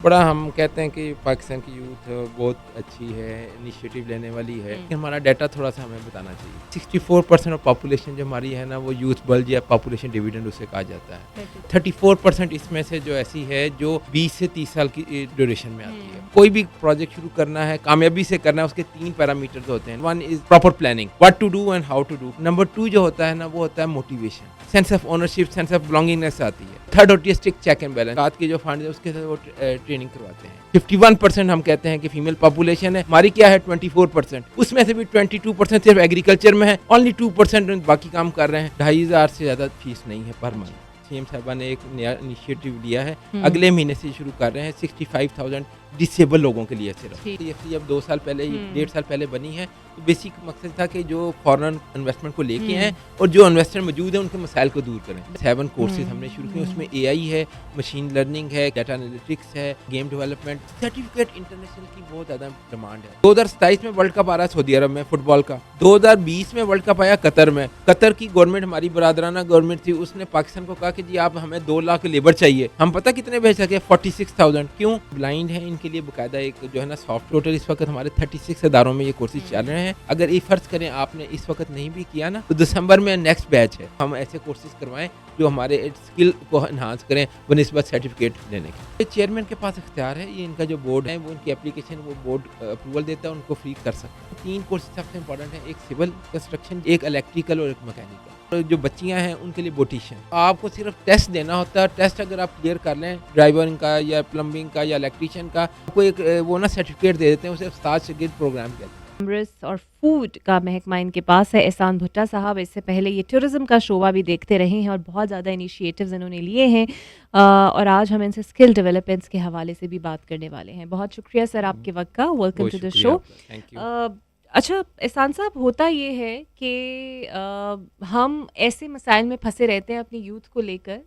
बड़ा हम कहते हैं कि पाकिस्तान की यूथ बहुत अच्छी है, इनिशिएटिव लेने वाली है। लेकिन हमारा डाटा थोड़ा-सा हमें बताना चाहिए। 64% ऑफ पॉपुलेशन जो हमारी है ना, वो यूथ बल्ज या पॉपुलेशन डिविडेंड उसे कहा जाता है। 34% इसमें से जो ऐसी है, जो 20 से 30 साल की ड्यूरेशन में आती है। कोई भी प्रोजेक्ट शुरू करना है, कामयाबी से करना है, उसके 3 पैरामीटर्स होते हैं। 1 is proper planning, what to do and how to do. Number 2 जो होता है ना, वो होता है motivation, sense of ownership, sense of belongingness आती है। थर्ड होती है स्ट्रिक्ट चेक एंड बैलेंस। रात के जो फंड है उसके साथ वो ट्रेनिंग करवाते हैं। 51% हम कहते हैं कि फीमेल पॉपुलेशन है, हमारी क्या है 24%, उसमें से भी 22% सिर्फ एग्रीकल्चर में है, ओनली 2% बाकी काम कर रहे हैं। 2,500 से ज़्यादा फीस नहीं है पर मंथ। सीएम साहबा ने एक नया इनिशिएटिव लिया है, अगले महीने से शुरू कर रहे हैं। 65,000 डिसेबल लोगों के लिए सिर्फ। ये अब 2 साल पहले, 1.5 साल पहले बनी है। तो बेसिक मकसद था कि जो फॉरेन इन्वेस्टमेंट को लेके हैं और जो इन्वेस्टर मौजूद हैं उनके मसाइल को दूर करें। 7 कोर्सेज हमने शुरू किए, उसमें एआई है, मशीन लर्निंग है, डाटा एनालिटिक्स है, गेम डेवलपमेंट, सर्टिफिकेट इंटरनेशनल की बहुत ज़्यादा डिमांड है। 2027 में वर्ल्ड कप आ रहा है सऊदी अरब में फुटबॉल का। 2020 में वर्ल्ड कप आया कतर में। कतर की गवर्नमेंट, हमारी बरादराना गवर्नमेंट थी, उसने पाकिस्तान को कहा कि जी आप हमें 2 लाख लेबर चाहिए। हम पता कितने भेज सके? 46,000। क्यों? ब्लाइंड है, इनके लिए बाकायदा एक जो है ना सॉफ्ट। टोटल इस वक्त हमारे 36 इदारों में ये कोर्सेज चल रहे हैं। अगर ये फर्ज करें आपने इस वक्त नहीं भी किया ना, तो दिसंबर में नेक्स्ट बैच है। हम ऐसे कोर्सेज करवाएं जो हमारे स्किल को एनहांस करें बनिस्बत सर्टिफिकेट लेने के। चेयरमैन के पास इख्तियार है, ये इनका जो बोर्ड है वो इनकी एप्लीकेशन वो बोर्ड अप्रूवल देता है, उनको फ्री कर सकता है। 3 कोर्सेज सबसे इंपॉर्टेंट है, एक सिविल कंस्ट्रक्शन, एक इलेक्ट्रिकल और एक मैकेनिकल। जो बच्चियां हैं उनके लिए ब्यूटिशियन। आपको सिर्फ टेस्ट देना होता है। टेस्ट अगर आप क्लियर कर लें ड्राइवरिंग का या प्लम्बिंग का या इलेक्ट्रिशियन का, आपको एक वो ना सर्टिफिकेट दे देते हैं, उसे उस्ताद शागिर्द प्रोग्राम कहते हैं। टूरिस्ट और फूड का महकमा इनके पास है। एहसान भुट्टा साहब इससे पहले ये टूरिज़्म का शोबा भी देखते रहे हैं और बहुत ज़्यादा इनिशिएटिव्स इन्होंने लिए हैं, और आज हम इनसे स्किल डेवलपमेंट्स के हवाले से भी बात करने वाले हैं। बहुत शुक्रिया सर आपके वक्त का। Welcome to the show. Thank you. अच्छा एहसान साहब, होता ये है कि हम ऐसे मसाइल में फंसे रहते हैं अपनी यूथ को लेकर,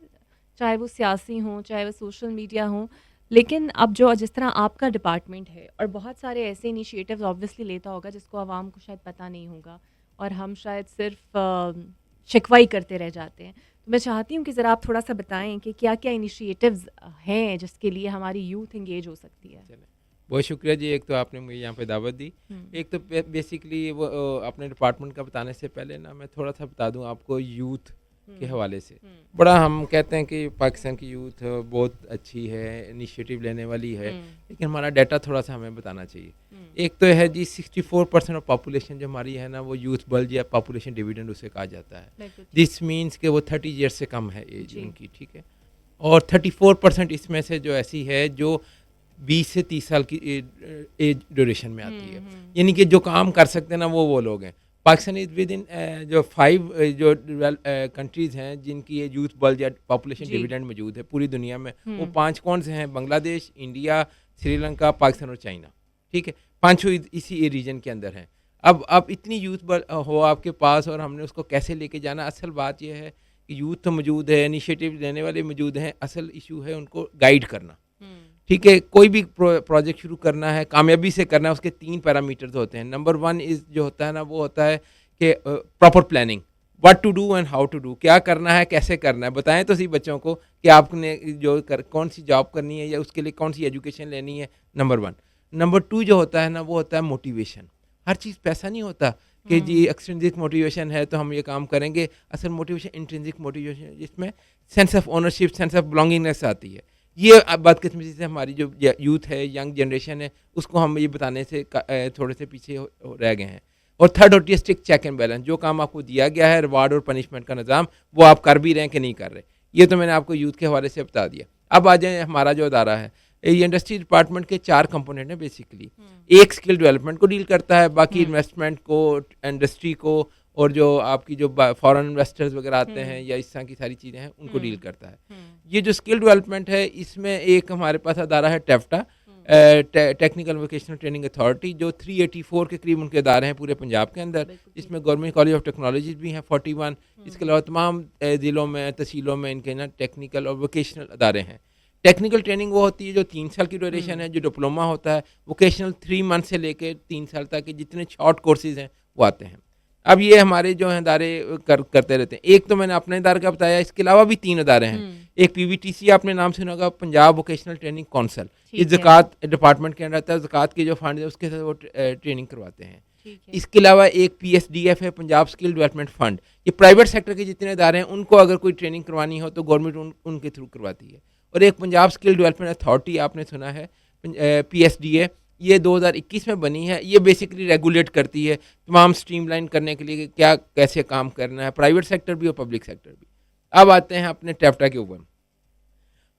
चाहे वो सियासी हों, चाहे वो सोशल मीडिया हों। लेकिन अब जो जिस तरह आपका डिपार्टमेंट है और बहुत सारे ऐसे इनिशिएटिव्स ऑब्वियसली लेता होगा जिसको आवाम को शायद पता नहीं होगा, और हम शायद सिर्फ शिकवाई करते रह जाते हैं। तो मैं चाहती हूँ कि ज़रा आप थोड़ा सा बताएं कि क्या क्या इनिशिएटिव्स हैं जिसके लिए हमारी यूथ इंगेज हो सकती है। बहुत शुक्रिया जी, एक तो आपने मुझे यहाँ पे दावत दी। एक तो बेसिकली वो अपने डिपार्टमेंट का बताने से पहले ना मैं थोड़ा सा बता दूँ आपको यूथ के हवाले से। बड़ा हम कहते हैं कि पाकिस्तान की यूथ बहुत अच्छी है, इनिशिएटिव लेने वाली है। लेकिन हमारा डाटा थोड़ा सा हमें बताना चाहिए। एक तो है जी 64% ऑफ पॉपुलेशन जो हमारी है ना, वो यूथ बल्ज या पॉपुलेशन डिविडेंड उसे कहा जाता है। दिस मीन्स कि वो 30 ईयर्स से कम है एज उनकी, ठीक है। और 34% इसमें से जो ऐसी है जो 20 से 30 साल की एज ड्यूरेशन में आती है। यानी कि जो काम कर सकते हैं ना, वो लोग हैं। पाकिस्तान इज विद इन जो 5 जो कंट्रीज़ हैं जिनकी ये यूथ बल्ज या पॉपुलेशन डिविडेंड मौजूद है पूरी दुनिया में। वो 5 कौन से हैं? बांग्लादेश, इंडिया, श्रीलंका, पाकिस्तान और चाइना, ठीक है। 5 इसी रीजन के अंदर हैं। अब इतनी यूथ हो आपके पास और हमने उसको कैसे लेके जाना। असल बात यह है कि यूथ तो मौजूद है, इनिशिएटिव लेने वाले मौजूद हैं, असल इशू है उनको गाइड करना, ठीक है। कोई भी प्रोजेक्ट शुरू करना है, कामयाबी से करना है, उसके 3 पैरामीटर्स होते हैं। नंबर 1 इज जो होता है ना, वो होता है कि proper planning, what to do and how to do. क्या करना है, कैसे करना है, बताएं तो सही बच्चों को कि आपने कौन सी जॉब करनी है या उसके लिए कौन सी एजुकेशन लेनी है। नंबर 1। नंबर 2 जो होता है ना, वो होता है मोटिवेशन। हर चीज़ पैसा नहीं होता कि जी एक्सट्रिंसिक मोटिवेशन है तो हम ये काम करेंगे। असल मोटिवेशन इंट्रिंसिक मोटिवेशन, जिसमें sense of ownership, sense of belongingness आती है। ये बदकिस्मती से हमारी जो यूथ है, यंग जनरेशन है, उसको हम ये बताने से थोड़े से पीछे रह गए हैं। और थर्ड होती है स्ट्रिक्ट चेक एंड बैलेंस। जो काम आपको दिया गया है, रिवार्ड और पनिशमेंट का निज़ाम, वो आप कर भी रहे हैं कि नहीं कर रहे। ये तो मैंने आपको यूथ के हवाले से बता दिया। अब आ जाए हमारा जो अदारा है, ये इंडस्ट्री डिपार्टमेंट के 4 कंपोनेंट हैं बेसिकली। एक स्किल डेवलपमेंट को डील करता है, बाकी इन्वेस्टमेंट को, इंडस्ट्री को, और जो आपकी जो फॉरेन इन्वेस्टर्स वगैरह आते हैं या इस तरह की सारी चीज़ें हैं उनको डील करता है। ये जो स्किल डेवलपमेंट है, इसमें एक हमारे पास अदारा है taffeta, technical vocational training authority, जो 384 के करीब उनके अदारे हैं पूरे पंजाब के अंदर। इसमें गवर्नमेंट कॉलेज ऑफ टेक्नोलॉजीज भी हैं 41। इसके अलावा तमाम ज़िलों में, तहसीलों में इनके ना टेक्निकल और वोकेशनल अदारे हैं। टेक्निकल ट्रेनिंग वो होती है जो 3 साल की ड्यूरेशन है, जो डिप्लोमा होता है। वोकेशनल 3 मंथ से लेकर 3 साल तक के जितने शॉर्ट कोर्सेज हैं वो आते हैं। अब ये हमारे जो हैं इदारे करते रहते हैं। एक तो मैंने अपने इदारे का बताया, इसके अलावा भी 3 इदारे हैं। एक पीवीटीसी आपने नाम सुना होगा, पंजाब वोकेशनल ट्रेनिंग काउंसिल, ये ज़कात डिपार्टमेंट के अंडर आता है, ज़कात के जो फंड है उसके साथ वो ट्रेनिंग करवाते हैं। इसके अलावा एक पीएसडीएफ है, पंजाब स्किल डेवलपमेंट फंड। ये प्राइवेट सेक्टर के जितने इदारे हैं उनको अगर कोई ट्रेनिंग करवानी हो तो गवर्नमेंट उनके थ्रू करवाती है। और एक पंजाब स्किल डेवलपमेंट अथॉरिटी आपने सुना है, पीएसडीए, ये 2021 में बनी है। ये बेसिकली रेगुलेट करती है तमाम स्ट्रीमलाइन करने के लिए कि क्या कैसे काम करना है, प्राइवेट सेक्टर भी और पब्लिक सेक्टर भी। अब आते हैं अपने टैप्टा के ऊपर।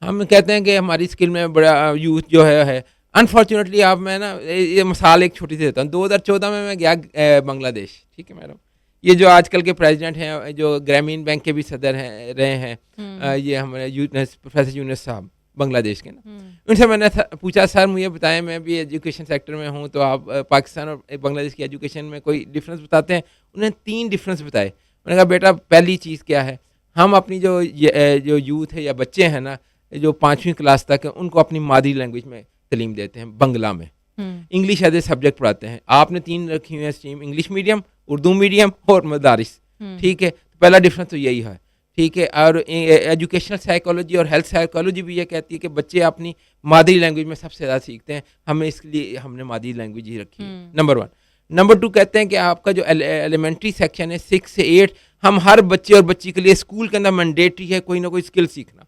हम कहते हैं कि हमारी स्किल में बड़ा यूथ जो है अनफॉर्चुनेटली, आप मैं ना ये मिसाल एक छोटी सी देता हूँ। 2014 में मैं गया बांग्लादेश, ठीक है मैडम। ये जो आजकल के प्रेसिडेंट हैं, जो ग्रामीण बैंक के भी सदर हैं रहे हैं, ये हमारे प्रोफेसर यूनुस साहब बांग्लादेश के ना, उनसे मैंने पूछा, सर मुझे बताएं, मैं भी एजुकेशन सेक्टर में हूँ, तो आप पाकिस्तान और बांग्लादेश की एजुकेशन में कोई डिफरेंस बताते हैं? उन्हें 3 डिफरेंस बताए। मैंने कहा बेटा पहली चीज़ क्या है, हम अपनी जो यूथ है या बच्चे हैं ना, जो 5वीं क्लास तक है, उनको अपनी मादरी लैंग्वेज में तालीम देते हैं, बंगला में। इंग्लिश एज ए सब्जेक्ट पढ़ाते हैं। आपने 3 रखी हुई है stream, English medium, Urdu medium और मदारिस, ठीक है। तो पहला डिफरेंस तो यही है, ठीक है। और एजुकेशनल साइकोलॉजी और हेल्थ साइकोलॉजी भी ये कहती है कि बच्चे अपनी मादरी लैंग्वेज में सबसे ज़्यादा सीखते हैं। हमें इसलिए हमने मादरी लैंग्वेज ही रखी है, नंबर 1। नंबर 2 कहते हैं कि आपका जो एलिमेंट्री सेक्शन है 6 से 8, हम हर बच्चे और बच्ची के लिए स्कूल के अंदर मैंडेटरी है कोई ना कोई स्किल सीखना।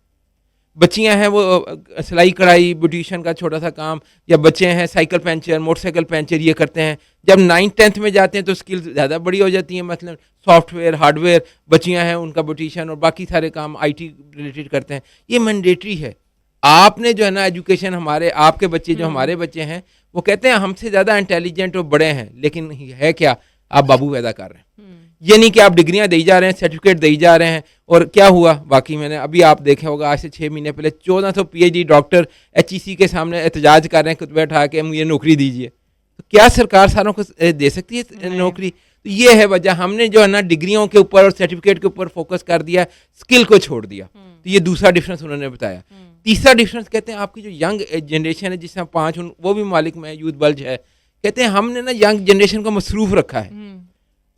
बच्चियां हैं वो सिलाई कढ़ाई, ब्यूटिशियन का छोटा सा काम, या बच्चे हैं साइकिल पंचर, मोटरसाइकिल पंचर, ये करते हैं। जब 9th-10th में जाते हैं तो स्किल्स ज़्यादा बड़ी हो जाती हैं, मतलब सॉफ्टवेयर हार्डवेयर, बच्चियां हैं उनका ब्यूटिशियन और बाकी सारे काम आईटी रिलेटेड करते हैं। ये मैंडेटरी है। आपने जो है ना एजुकेशन, हमारे आपके बच्चे जो हमारे बच्चे हैं, वो कहते हैं हमसे ज़्यादा इंटेलिजेंट और बड़े हैं, लेकिन है क्या, आप बाबू पैदा कर रहे हैं। ये नहीं कि आप डिग्रियां दे जा रहे हैं, सर्टिफिकेट दे जा रहे हैं, और क्या हुआ बाकी मैंने अभी आप देखे होगा, आज से 6 महीने पहले 1400 पीएचडी डॉक्टर एचईसी के सामने एहतजाज कर रहे हैं, खुतबे उठा के मुझे नौकरी दीजिए। तो क्या सरकार सारों को दे सकती है नौकरी? तो ये है वजह, हमने जो है ना डिग्रियों के ऊपर और सर्टिफिकेट के ऊपर फोकस कर दिया, स्किल को छोड़ दिया। तो ये दूसरा डिफरेंस उन्होंने बताया। तीसरा डिफरेंस कहते हैं आपकी जो यंग जनरेशन है, जिसमें 5 वो भी मालिक में यूथ बल्ज है, कहते हैं हमने ना यंग जनरेशन को मसरूफ रखा है।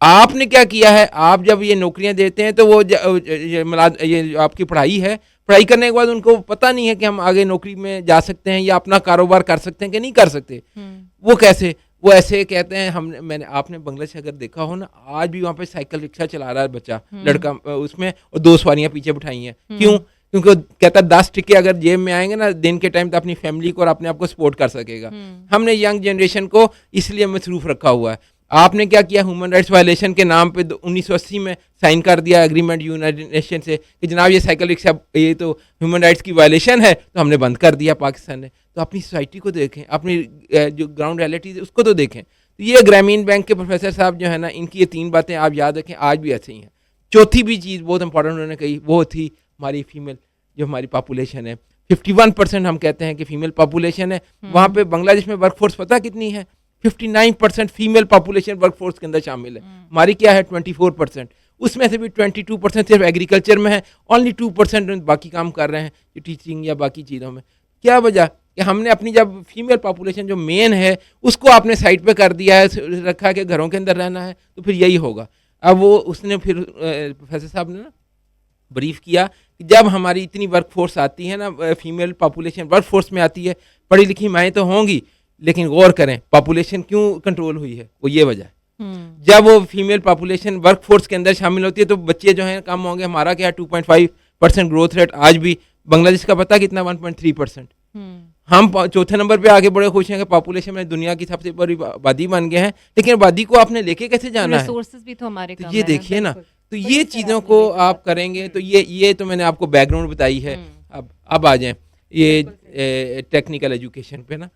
आपने क्या किया है, आप जब ये नौकरियां देते हैं तो वो ये आपकी पढ़ाई है, पढ़ाई करने के बाद उनको पता नहीं है कि हम आगे नौकरी में जा सकते हैं या अपना कारोबार कर सकते हैं कि नहीं कर सकते। वो कैसे, वो ऐसे कहते हैं, आपने बांग्लादेश अगर देखा हो ना, आज भी वहाँ पे साइकिल रिक्शा चला रहा है बच्चा, लड़का उसमें, और 2 सवारियां पीछे बिठाई हैं। क्यों? क्योंकि कहता 10 टिके अगर जेब में आएंगे ना दिन के टाइम, तो अपनी फैमिली को और अपने आप को सपोर्ट कर सकेगा। हमने यंग जनरेशन को इसलिए मसरूफ रखा हुआ है। आपने क्या किया, ह्यूमन राइट्स वायलेशन के नाम पे 1980 में साइन कर दिया एग्रीमेंट यूनाइटेड नेशन से कि जनाब ये साइकिल रिक्शा, ये तो ह्यूमन राइट्स की वायलेशन है, तो हमने बंद कर दिया पाकिस्तान ने। तो अपनी सोसाइटी को देखें, अपनी जो ग्राउंड रियलिटी है उसको तो देखें। तो ये ग्रामीण बैंक के प्रोफेसर साहब जो है ना, इनकी ये 3 बातें आप याद रखें, आज भी ऐसे ही हैं। चौथी भी चीज़ बहुत इंपॉर्टेंट उन्होंने कही, वो थी हमारी फीमेल जो हमारी पॉपुलेशन है। 51% हम कहते हैं कि फीमेल पॉपुलेशन है। वहाँ पे बांग्लादेश में वर्कफोर्स पता कितनी है? 59% फीमेल पॉपुलेशन वर्कफोर्स के अंदर शामिल है। हमारी क्या है 24%। उसमें से भी 22% सिर्फ एग्रीकल्चर में है, ओनली 2% बाकी काम कर रहे हैं, जो टीचिंग या बाकी चीज़ों में। क्या वजह कि हमने अपनी जब फीमेल पॉपुलेशन जो मेन है उसको आपने साइड पे कर दिया है, रखा के घरों के अंदर रहना है, तो फिर यही होगा। अब वो उसने फिर प्रोफेसर साहब ने ना ब्रीफ किया कि जब हमारी इतनी वर्कफोर्स आती है ना, फीमेल पॉपुलेशन वर्कफोर्स में आती है, पढ़ी लिखी माएँ तो होंगी, लेकिन गौर करें पॉपुलेशन क्यों कंट्रोल हुई है, वो ये वजह है। जब वो फीमेल पॉपुलेशन वर्कफोर्स के अंदर शामिल होती है तो बच्चे जो हैं कम होंगे। हमारा क्या 2.5% ग्रोथ रेट आज भी, बांग्लादेश का पता कितना 1.3%। हम 4थे नंबर पे आगे बड़े खुश हैं कि पॉपुलेशन में दुनिया की सबसे बड़ी आबादी बन गए हैं, लेकिन आबादी को आपने लेके कैसे जाना है? रिसोर्सेज भी तो हमारे तो ये देखिए ना, तो ये चीज़ों को आप करेंगे तो ये तो मैंने आपको बैकग्राउंड बताई है। अब आ जाएं ये टेक्निकल एजुकेशन पे ना।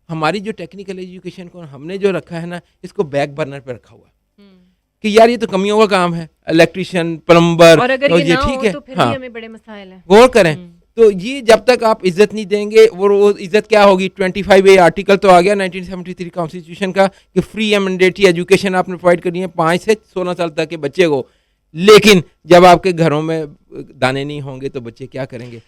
हमारी जो टेक्निकल एजुकेशन को हमने जो रखा है ना, इसको बैक बर्नर पे रखा हुआ है कि यार ये तो कमियों का काम है, इलेक्ट्रिशियन, प्लम्बर, और अगर ये ना ठीक है, तो फिर भी हमें बड़े मसाइल हैं। गौर करें। तो ये जब तक आप इज्जत नहीं देंगे, वो इज्जत क्या होगी? 25A आर्टिकल तो आ गया 1973 कॉन्स्टिट्यूशन का कि फ्री एंड मैंडेटरी एजुकेशन आपने प्रोवाइड करनी है 5 से 16 साल तक के बच्चे को। लेकिन जब आपके घरों में दाने नहीं होंगे तो बच्चे क्या करेंगे?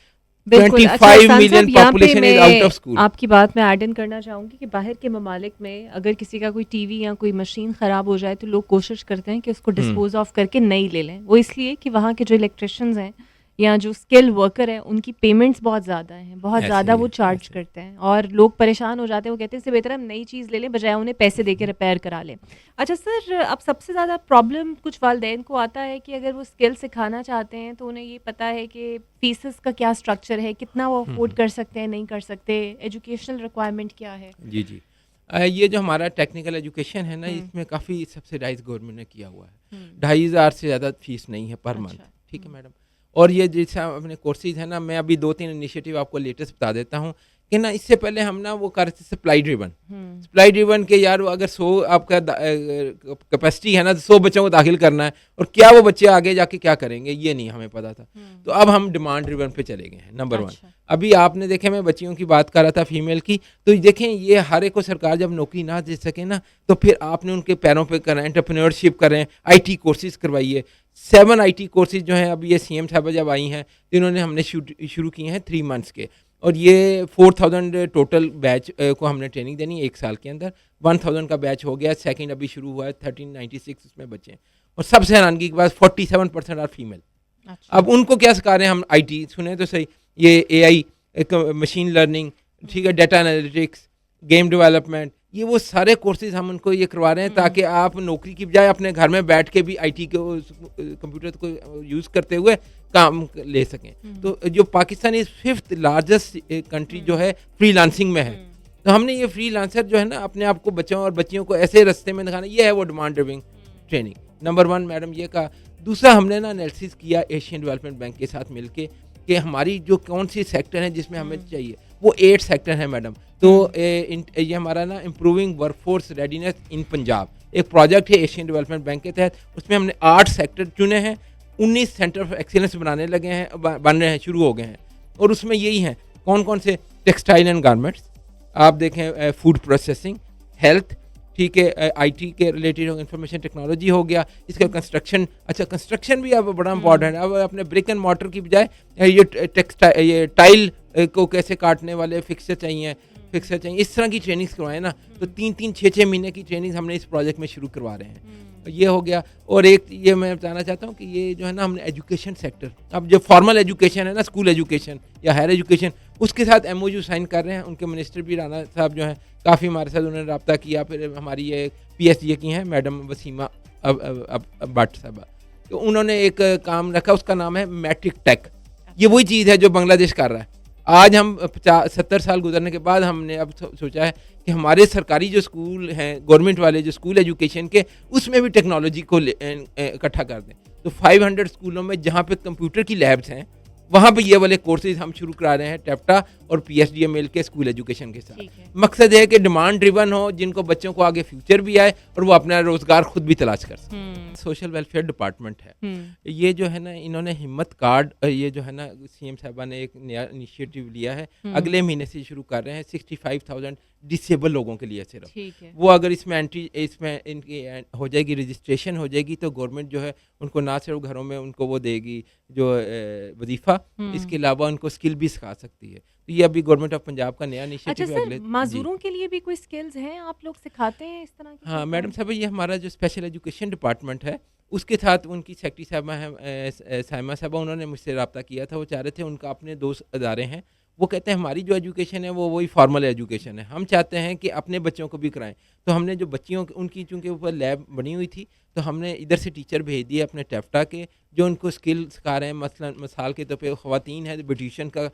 बिल्कुल। अच्छा 25 एहसान मिलियन साहब, यहाँ पे पॉपुलेशन इज आउट ऑफ मैं स्कूल। आपकी बात में ऐड इन करना चाहूँगी कि बाहर के ममालिक में अगर किसी का कोई टीवी या कोई मशीन ख़राब हो जाए तो लोग कोशिश करते हैं कि उसको डिस्पोज ऑफ करके नई ले लें। वो इसलिए कि वहाँ के जो इलेक्ट्रिशियंस हैं या जो स्किल वर्कर हैं उनकी पेमेंट्स बहुत ज़्यादा हैं, बहुत ऐसे ज़्यादा ही वो है, चार्ज ऐसे ही। करते हैं और लोग परेशान हो जाते हैं। वो कहते हैं इससे बेहतर हम नई चीज़ ले लें बजाय उन्हें पैसे दे के रिपेयर करा लें। अच्छा सर, अब सबसे ज़्यादा प्रॉब्लम कुछ वालिदैन को आता है कि अगर वो स्किल सिखाना चाहते हैं तो उन्हें ये पता है कि फीसेस का क्या स्ट्रक्चर है, कितना वो अफोर्ड कर सकते हैं, नहीं कर सकते, एजुकेशनल रिक्वायरमेंट क्या है? जी, जी। ये जो हमारा टेक्निकल एजुकेशन है ना, हुँ। इसमें काफ़ी सब्सिडाइज़ गवर्नमेंट ने किया हुआ है। हुँ। 2500 से ज़्यादा फीस नहीं है पर मंथ, अच्छा। ठीक है हुँ। मैडम? और ये जैसे अपने कोर्सेज़ हैं ना, मैं अभी 2-3 इनिशिएटिव आपको लेटेस्ट बता देता हूँ कि ना इससे पहले हम ना वो कर रहे थे सप्लाई ड्रिवन। हुँ। सप्लाई ड्रिवन के यार वो अगर 100 आपका कैपेसिटी है ना, तो 100 बच्चों को दाखिल करना है और क्या वो बच्चे आगे जाके क्या करेंगे, ये नहीं हमें पता था। हुँ। तो अब हम डिमांड ड्रिवन पे चले गए हैं, नंबर 1। अच्छा। अभी आपने देखे, मैं बच्चियों की बात कर रहा था फीमेल की, तो देखें ये हर एक को सरकार जब नौकरी ना दे सके ना, तो फिर आपने उनके पैरों पे करें, एंटरप्रेन्योरशिप करें, आईटी कोर्सेज करवाइए। 7 आईटी कोर्सेज जो हैं अभी ये सीएम साहबा जब आई हैं तो इन्होंने हमने शुरू किए हैं 3 मंथ्स के, और ये 4000 टोटल बैच को हमने ट्रेनिंग देनी है 1 साल के अंदर। 1000 का बैच हो गया, सेकंड अभी शुरू हुआ है, 1396 उसमें बच्चे हैं, और सबसे हैरानगी की बात 47% आर फीमेल। अच्छा। अब उनको क्या सिखा रहे हैं हम? आईटी सुने तो सही, ये एआई, मशीन लर्निंग, ठीक है, डाटा एनालिटिक्स, गेम डेवलपमेंट, ये वो सारे कोर्सेज हम उनको ये करवा रहे हैं ताकि आप नौकरी की बजाय अपने घर में बैठ के भी आईटी को, कंप्यूटर को यूज़ करते हुए काम ले सकें। तो जो Pakistan is 5th largest country जो है फ्रीलांसिंग में है, तो हमने ये फ्रीलांसर जो है ना अपने आप को बच्चों और बच्चियों को ऐसे रास्ते में दिखाना, ये है वो डिमांड ड्रिविंग ट्रेनिंग। नंबर 1 मैडम ये कहा। दूसरा, हमने ना एनालिसिस किया एशियन डेवलपमेंट बैंक के साथ मिलके कि हमारी जो कौन सी सेक्टर है जिसमें हमें चाहिए, वो 8 सेक्टर है मैडम। तो ये हमारा ना इम्प्रूविंग वर्कफोर्स रेडीनेस इन पंजाब एक प्रोजेक्ट है एशियन डेवलपमेंट बैंक के तहत, उसमें हमने 8 सेक्टर चुने हैं, 19 सेंटर ऑफ एक्सीलेंस बनाने लगे हैं, बन रहे हैं, शुरू हो गए हैं। और उसमें यही हैं, कौन कौन से? टेक्सटाइल एंड गारमेंट्स, आप देखें फूड प्रोसेसिंग, हेल्थ, ठीक है, आईटी के रिलेटेड इंफॉर्मेशन टेक्नोलॉजी हो गया, इसका कंस्ट्रक्शन। अच्छा, कंस्ट्रक्शन भी अब बड़ा इंपॉर्टेंट है। अब अपने ब्रिक एंड मॉर्टर की बजाय ये टाइल को कैसे काटने वाले फिक्सर चाहिए, इस तरह की ट्रेनिंग्स करवाएं ना, तो 3-3, 6-6 महीने की ट्रेनिंग हमने इस प्रोजेक्ट में शुरू करवा रहे हैं। ये हो गया। और एक ये मैं बताना चाहता हूँ कि ये जो है ना, हमने एजुकेशन सेक्टर, अब जो फॉर्मल एजुकेशन है ना, स्कूल एजुकेशन या हायर एजुकेशन, उसके साथ एमओयू साइन कर रहे हैं। उनके मिनिस्टर भी राना साहब जो हैं काफ़ी हमारे साथ उन्होंने रब्ता किया। फिर हमारी ये पीएसडीए की हैं मैडम वसीमा भट्ट साहबा, तो उन्होंने एक काम रखा, उसका नाम है मैट्रिक टेक। ये वही चीज़ है जो बांग्लादेश कर रहा है। आज हम 70 साल गुजरने के बाद हमने अब सोचा है कि हमारे सरकारी जो स्कूल हैं, गवर्नमेंट वाले जो स्कूल एजुकेशन के, उसमें भी टेक्नोलॉजी को इकट्ठा कर दें। तो 500 स्कूलों में जहाँ पे कंप्यूटर की लैब्स हैं, वहाँ पे ये वाले कोर्सेज हम शुरू करा रहे हैं, टेप्टा और पीएसडीए मिल के स्कूल एजुकेशन के ठीक है। साथ। मकसद है कि डिमांड ड्रिवन हो, जिनको बच्चों को आगे फ्यूचर भी आए और वो अपना रोजगार खुद भी तलाश कर सकें। सोशल वेलफेयर डिपार्टमेंट है, ये जो है ना, इन्होंने हिम्मत कार्ड, ये जो है ना, सीएम साहबा ने एक नया इनिशिएटिव लिया है, अगले महीने से शुरू कर रहे हैं। 65,000 डिसेबल लोगों के लिए सिर्फ। ठीक है। वो अगर इसमें इनकी हो जाएगी, रजिस्ट्रेशन हो जाएगी, तो गवर्नमेंट जो है उनको ना सिर्फ घरों में उनको वो देगी जो वजीफा, इसके अलावा उनको स्किल भी सिखा सकती है। तो ये अभी गवर्नमेंट ऑफ पंजाब का नया अच्छा इनिशिएटिव है। सर, माजूरों के लिए भी कोई स्किल्स हैं, आप लोग सिखाते हैं इस तरह की? हाँ मैडम साहब, ये हमारा जो स्पेशल एजुकेशन डिपार्टमेंट है, उसके साथ उनकी सेक्रेटरी साहबा हैं साइमा साहबा, उन्होंने मुझसे रब्ता किया था। वो चाह रहे थे, उनका अपने 2 अदारे हैं, वो कहते हैं हमारी जो एजुकेशन है वो वही फॉर्मल एजुकेशन है, हम चाहते हैं कि अपने बच्चों को भी कराएं। तो हमने जो बच्चियों उनकी चूँकि ऊपर लैब बनी हुई थी, तो हमने इधर से टीचर भेज दिए अपने टेफ्टा के, जो उनको स्किल सिखा रहे हैं। मसलन मिसाल के तौर पे ख़वातीन है ब्यूटिशियन का,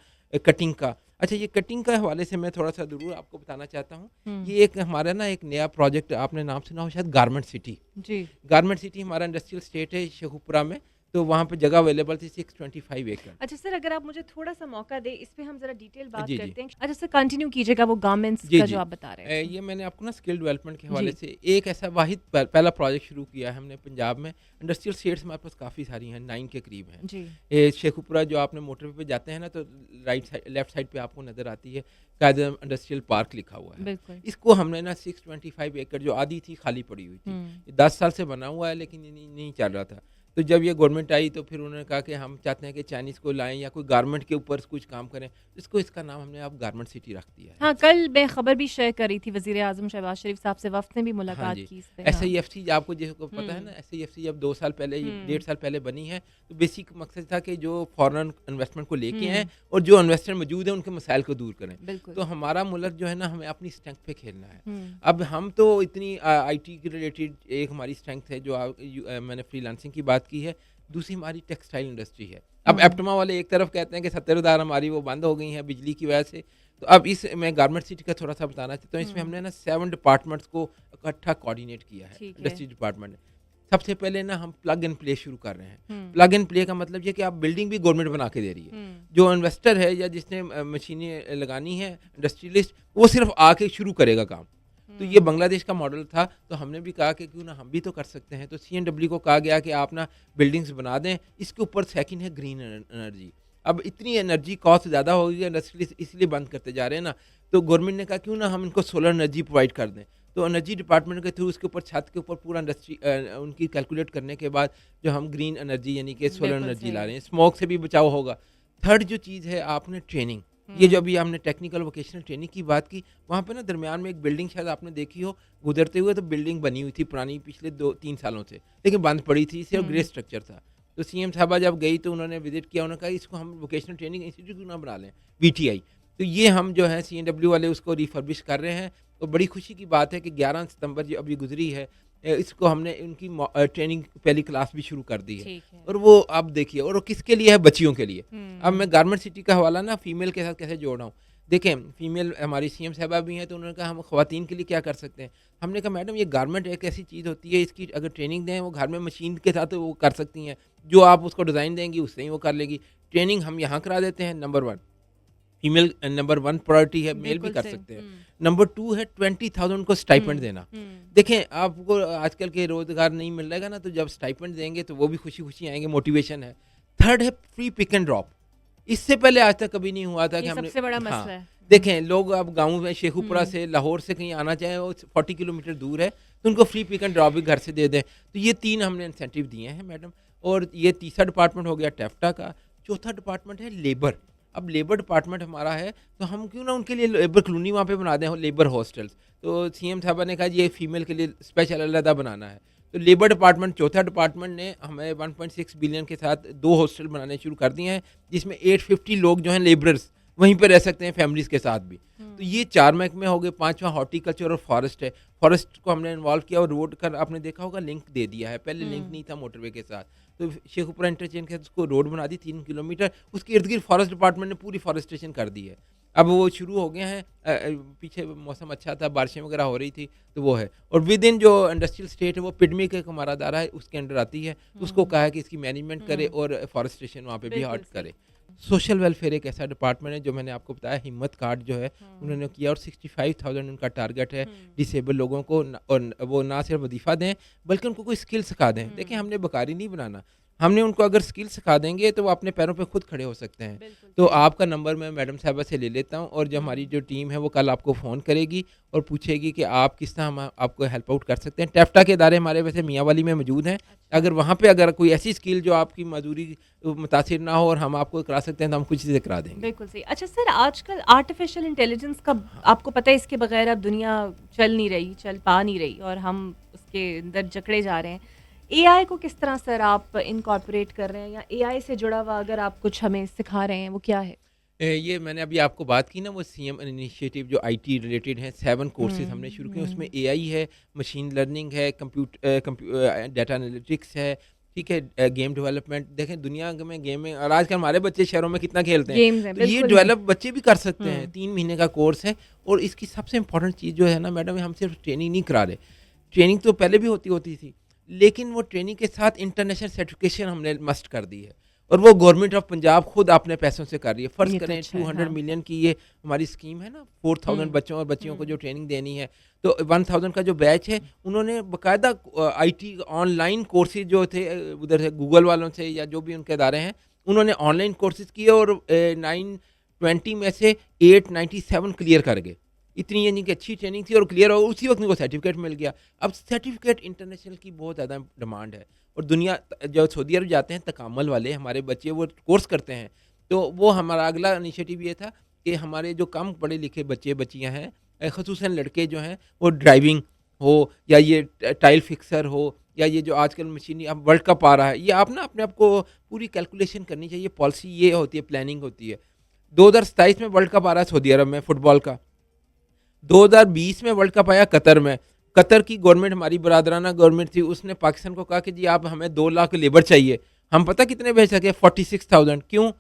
कटिंग का। अच्छा, ये कटिंग का हवाले से मैं थोड़ा सा ज़रूर आपको बताना चाहता हूँ। ये एक हमारा ना एक नया प्रोजेक्ट, आपने नाम सुना हो शायद, गारमेंट सिटी। जी। गारमेंट सिटी हमारा इंडस्ट्रियल स्टेट है शेखुपुरा में, तो वहाँ पे जगह अवेलेबल थी 625 एकड़। अच्छा सर, अगर आप मुझे थोड़ा सा मौका दें, इस पे हम जरा डिटेल बात जी, जी। करते हैं। अच्छा सर, कंटिन्यू कीजिएगा वो गारमेंट्स जी, का जी। जो आप बता रहे हैं। ये मैंने आपको ना स्किल डेवलपमेंट के हवाले जी। से एक ऐसा वाहिद पहला प्रोजेक्ट शुरू किया है हमने पंजाब में। इंडस्ट्रियल स्टेट्स हमारे पास काफ़ी सारी हैं, 9 के करीब हैं। जी। शेखुपुरा जो आपने मोटरवे पे जाते हैं ना, तो राइट साइड, लेफ्ट साइड पे आपको नज़र आती है कायदम इंडस्ट्रियल पार्क लिखा हुआ है। बिल्कुल। इसको हमने ना 625 एकड़ जो आधी थी खाली पड़ी हुई थी, 10 साल से बना हुआ है, लेकिन ये नहीं चल रहा था। तो जब ये गवर्नमेंट आई तो फिर उन्होंने कहा कि हम चाहते हैं कि चाइनीज़ को लाएँ या कोई गारमेंट के ऊपर कुछ काम करें, इसको इसका नाम हमने अब गारमेंट सिटी रख दिया है। हाँ, कल मैं खबर भी शेयर कर रही थी, वज़ीर-ए-आज़म शहबाज शरीफ साहब से वफ़द ने भी हाँ मुलाकात जी, की इस पे। हाँ। एसआईएफसी आपको जिसको पता है हुँ, ना, एसआईएफसी जब 2 साल पहले, हुँ, 1.5 साल पहले बनी है, तो बेसिक मकसद था कि जो फॉरेन इन्वेस्टमेंट को लेके आएँ हुँ, और जो इन्वेस्टर मौजूद हैं उनके मसाइल को दूर करें। बिल्कुल। तो हमारा मुल्क जो है ना, हमें अपनी स्ट्रेंथ पे खेलना है। हुँ, अब हम तो इतनी आईटी के रिलेटेड एक हमारी स्ट्रेंथ है जो मैंने फ्रीलांसिंग की बात की है, दूसरी हमारी टेक्सटाइल इंडस्ट्री है। अब हुँ, एप्टमा वाले एक तरफ कहते हैं कि 70,000 हमारी वो बंद हो गई हैं बिजली की वजह से। तो अब इस मैं गारमेंट सिटी का थोड़ा-सा बताना चाहता हूँ, इसमें हुँ, हमने ना 7 डिपार्टमेंट्स को इकट्ठा कोऑर्डिनेट किया है, ठीक है। इंडस्ट्री डिपार्टमेंट ने। सबसे पहले ना हम प्लग एंड प्ले शुरू कर रहे हैं। हुँ, प्लग एंड प्ले का मतलब ये कि आप बिल्डिंग भी गवर्नमेंट बना के दे रही है। हुँ, जो इन्वेस्टर है या जिसने मशीनें लगानी है, इंडस्ट्रियलिस्ट, वो सिर्फ आके शुरू करेगा काम। तो ये हुँ, बांग्लादेश का मॉडल था, तो हमने भी कहा कि क्यों ना हम भी तो कर सकते हैं। तो सीएनडब्ल्यू को कहा गया कि आप ना बिल्डिंग्स बना दें, इसके ऊपर सेकंड है ग्रीन एनर्जी। अब इतनी एनर्जी कॉस्ट ज़्यादा हो गई है, इंडस्ट्रियलिस्ट इसलिए बंद करते जा रहे हैं ना, तो गवर्नमेंट ने कहा क्यों ना हम इनको सोलर एनर्जी प्रोवाइड कर दें। तो एनर्जी डिपार्टमेंट के थ्रू उसके ऊपर छत के ऊपर पूरा इंडस्ट्री उनकी कैलकुलेट करने के बाद जो हम ग्रीन एनर्जी यानी कि सोलर बिल्कुल एनर्जी सही। ला रहे हैं, स्मोक से भी बचाव होगा। थर्ड जो चीज़ है आपने ट्रेनिंग, ये जो हुँ, अभी हमने टेक्निकल वोकेशनल ट्रेनिंग की बात की, वहाँ पे ना दरमियान में एक बिल्डिंग शायद आपने देखी हो, गुजरते हुए तो बिल्डिंग बनी हुई थी पुरानी पिछले 2-3 सालों से, लेकिन बंद पड़ी थी, सिर्फ ग्रे हुँ, स्ट्रक्चर था। तो सीएम साहबा जब गई तो उन्होंने विजिट किया, उन्होंने कहा इसको हम वोकेशनल ट्रेनिंग इंस्टीट्यूट क्यों ना बना लें, वीटीआई। तो ये हम जो है सीएनडब्ल्यू वाले उसको रिफर्बिश कर रहे हैं। तो बड़ी खुशी की बात है कि 11 सितंबर जो अभी गुजरी है, इसको हमने उनकी ट्रेनिंग पहली क्लास भी शुरू कर दी है। ठीक है। और वो आप देखिए, और वो किसके लिए है, बच्चियों के लिए। अब हुँ, मैं गारमेंट सिटी का हवाला ना फीमेल के साथ कैसे जोड़ रहा हूँ। देखें, फीमेल हमारी सीएम साहबा भी हैं, तो उन्होंने कहा हम ख़वातीन के लिए क्या कर सकते हैं। हमने कहा मैडम ये गारमेंट एक ऐसी चीज़ होती है, इसकी अगर ट्रेनिंग दें, वो घर में मशीन के साथ वो कर सकती हैं। जो आप उसको डिज़ाइन देंगी उससे ही वो कर लेगी। ट्रेनिंग हम यहाँ करा देते हैं, नंबर 1। फीमेल नंबर 1 प्रायोरिटी है, मेल भी बिल्कुल कर सही। सकते हैं। हुँ, नंबर 2 है 20,000 को स्टाइपेंड हुँ, देना। हुँ, देखें, आपको आजकल के रोज़गार नहीं मिल रहेगा ना, तो जब स्टाइपेंड देंगे तो वो भी खुशी-खुशी आएँगे, मोटिवेशन है। थर्ड है फ्री पिक एंड ड्रॉप। इससे पहले आज तक कभी नहीं हुआ था कि ये हमने सबसे बड़ा हाँ, मसला है। हुँ, देखें लोग अब गाँव में शेखुपुरा हुँ, से, लाहौर से कहीं आना चाहें, वो 40 किलोमीटर दूर है, तो उनको फ्री पिक एंड ड्रॉप भी घर से दे दें। तो ये 3 हमने इंसेंटिव दिए हैं मैडम। और ये तीसरा डिपार्टमेंट हो गया टैफ्टा का, चौथा डिपार्टमेंट है लेबर। अब लेबर डिपार्टमेंट हमारा है, तो हम क्यों ना उनके लिए लेबर कॉलोनी वहाँ पे बना दें, लेबर हॉस्टल्स। तो सीएम साहबा ने कहा ये फीमेल के लिए स्पेशल अलग बनाना है। तो लेबर डिपार्टमेंट, चौथा डिपार्टमेंट ने हमें 1.6 बिलियन के साथ 2 हॉस्टल बनाने शुरू कर दिए हैं, जिसमें 850 लोग जो हैं लेबरर्स वहीं पे रह सकते हैं फैमिलीज़ के साथ भी। तो हुँ, ये 4 महकमे हो गए, 5वां हॉर्टिकल्चर और फॉरेस्ट है। फॉरेस्ट को हमने इन्वॉल्व किया और रोड का आपने देखा होगा लिंक दे दिया है, पहले लिंक हुँ, नहीं था मोटरवे के साथ। तो शेखुपुरा इंटरचेंज के साथ उसको रोड बना दी 3 किलोमीटर, उसके इर्द-गिर्द फॉरेस्ट डिपार्टमेंट ने पूरी फॉरेस्टेशन कर दी है। अब वो शुरू हो गए हैं, पीछे मौसम अच्छा था, बारिशें वगैरह हो रही थी, तो वो है। और विद इन जो इंडस्ट्रियल स्टेट है, वो पिडमिक एक हमारा अदारा है, उसके अंडर आती है, तो उसको हुँ, कहा है कि इसकी मैनेजमेंट करे हुँ, और फॉरेस्टेशन वहाँ पे भी बिल्कुल हॉल्ट सही। करे। सोशल वेलफेयर एक ऐसा डिपार्टमेंट है जो मैंने आपको बताया, हिम्मत कार्ड जो है हुँ, उन्होंने किया, और 65,000 उनका टारगेट है हुँ, डिसेबल लोगों को वो ना सिर्फ वजीफ़ा दें, बल्कि उनको कोई स्किल सिखा दें। देखिए, हुँ, हमने बकारी नहीं बनाना, हमने उनको अगर स्किल सिखा देंगे तो वो अपने पैरों पे खुद खड़े हो सकते हैं। बिल्कुल तो सही। आपका नंबर मैं मैडम साहिबा से ले लेता हूँ, और जो हमारी हुँ, जो टीम है वो कल आपको फ़ोन करेगी और पूछेगी कि आप किस तरह हम आपको हेल्प आउट कर सकते हैं। टैफ्टा के इदारे हमारे वैसे मियांवाली में मौजूद हैं। अच्छा। अगर वहाँ पे अगर कोई ऐसी स्किल जो आपकी मजदूरी मुतासिर ना हो और हम आपको करा सकते हैं, तो हम खुशी से करा देंगे। बिल्कुल सही। अच्छा सर, आजकल आर्टिफ़िशियल इंटेलिजेंस का हाँ। आपको पता है इसके बगैर अब दुनिया चल नहीं रही, चल पा नहीं रही और हम उसके अंदर जकड़े जा रहे हैं। एआई को किस तरह सर आप इनकॉर्पोरेट कर रहे हैं या एआई से जुड़ा हुआ अगर आप कुछ हमें सिखा रहे हैं, वो क्या है? ये मैंने अभी आपको बात की ना, वो सीएम इनिशिएटिव जो आईटी रिलेटेड है, 7 कोर्सेज़ हमने हुँ, शुरू किए, उसमें हुँ, एआई है, मशीन लर्निंग है, डाटा एनालिटिक्स है, ठीक है, गेम डेवलपमेंट। देखें दुनिया में गेमिंग, और आजकल हमारे बच्चे शहरों में कितना खेलते हैं, गेम्स हैं, तो ये बिल्कुल हैं। डेवलप बच्चे भी कर सकते हैं। हुँ, 3 महीने का कोर्स है, और इसकी सबसे इम्पोर्टेंट चीज़ जो है ना मैडम, हम सिर्फ ट्रेनिंग नहीं करा रहे। ट्रेनिंग तो पहले भी होती होती थी, लेकिन वो ट्रेनिंग के साथ इंटरनेशनल सर्टिफिकेशन हमने मस्ट कर दी है, और वो गवर्नमेंट ऑफ पंजाब खुद अपने पैसों से कर रही है। फ़र्ज़ ये तो करें अच्छा है, 200 हाँ। मिलियन की ये हमारी स्कीम है ना, 4,000 हुँ, बच्चों और बच्चियों को जो हुँ, ट्रेनिंग देनी है, तो 1,000 का जो बैच है, उन्होंने बाकायदा आईटी ऑनलाइन कोर्सेज़ जो थे, उधर से गूगल वालों से या जो भी उनके इदारे हैं, उन्होंने ऑनलाइन कोर्सेज़ किए, और 920 में से 897 क्लियर कर गए। इतनी यानी कि अच्छी ट्रेनिंग थी और क्लियर हो उसी वक्त उनको सर्टिफिकेट मिल गया। अब सर्टिफिकेट इंटरनेशनल की बहुत ज़्यादा डिमांड है और दुनिया जो सऊदी अरब जाते हैं तकामल वाले हमारे बच्चे वो कोर्स करते हैं, तो वो हमारा अगला इनिशिएटिव ये था कि हमारे जो कम पढ़े लिखे बच्चे बच्चियाँ हैं, ख़ुसूसन लड़के जो हैं वो ड्राइविंग हो या ये टाइल फिक्सर हो या ये जो आजकल मशीनी अब वर्ल्ड कप आ रहा है, ये आप ना अपने आप को पूरी कैलकुलेशन करनी चाहिए। पॉलिसी ये होती है, प्लानिंग होती है। 2027 में वर्ल्ड कप आ रहा है सऊदी अरब में फुटबॉल का। 2020 में वर्ल्ड कप आया कतर में। कतर की गवर्नमेंट हमारी बरादराना गवर्नमेंट थी, उसने पाकिस्तान को कहा कि जी आप हमें 2 लाख लेबर चाहिए। हम पता कितने भेज सके? 46,000। क्यों?